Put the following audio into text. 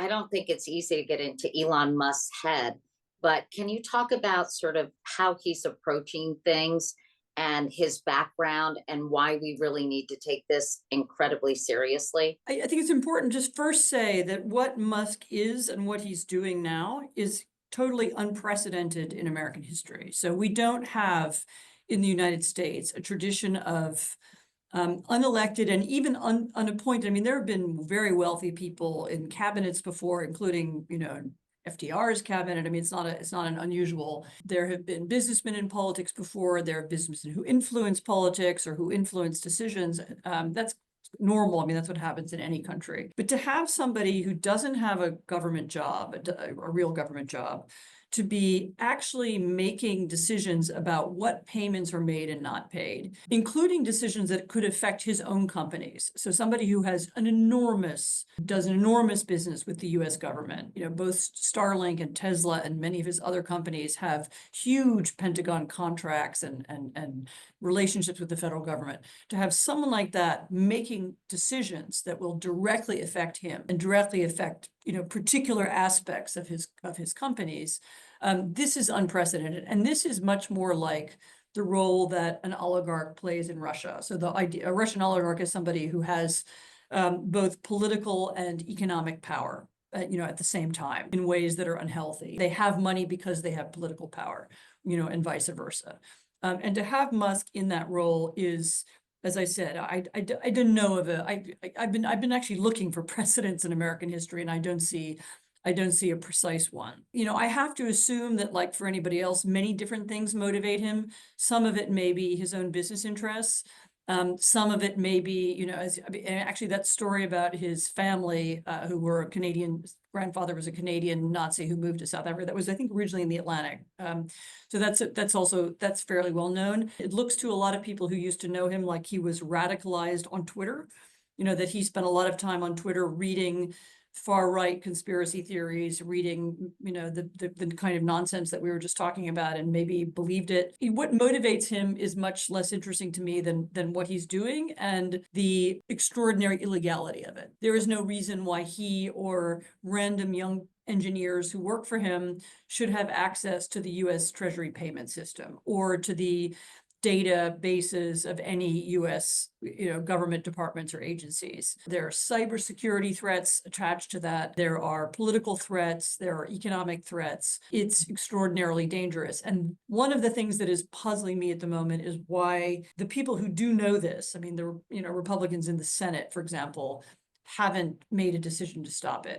I don't think it's easy to get into Elon Musk's head, but can you talk about sort of how he's approaching things and his background and why we really need to take this incredibly seriously? I think it's important just first say that what Musk is and what he's doing now is totally unprecedented in American history. So we don't have in the United States a tradition of unelected and even unappointed. I mean, there have been very wealthy people in cabinets before, including, FDR's cabinet. I mean, it's not an unusual. There have been businessmen in politics before. There are businessmen who influence politics or who influence decisions. That's normal. I mean, that's what happens in any country. But to have somebody who doesn't have a government job, a real government job, to be actually making decisions about what payments are made and not paid, including decisions that could affect his own companies. So somebody who does an enormous business with the US government. Both Starlink and Tesla and many of his other companies have huge Pentagon contracts and relationships with the federal government. To have someone like that making decisions that will directly affect him and directly affect particular aspects of his companies, this is unprecedented, and this is much more like the role that an oligarch plays in Russia. So a Russian oligarch is somebody who has both political and economic power, at the same time in ways that are unhealthy. They have money because they have political power, and vice versa. And to have Musk in that role is, as I said, I didn't know of I've been actually looking for precedents in American history, and I don't see a precise one. I have to assume that, like for anybody else, many different things motivate him. Some of it may be his own business interests. Some of it may be, actually that story about his family, who were Canadian, grandfather was a Canadian Nazi who moved to South Africa. That was, I think, originally in the Atlantic. So that's fairly well known. It looks to a lot of people who used to know him like he was radicalized on Twitter, that he spent a lot of time on Twitter reading far-right conspiracy theories, reading, the kind of nonsense that we were just talking about, and maybe believed it. What motivates him is much less interesting to me than what he's doing and the extraordinary illegality of it. There is no reason why he or random young engineers who work for him should have access to the US Treasury payment system or to the databases of any US, government departments or agencies. There are cybersecurity threats attached to that. There are political threats. There are economic threats. It's extraordinarily dangerous. And one of the things that is puzzling me at the moment is why the people who do know this, I mean, the Republicans in the Senate, for example, haven't made a decision to stop it.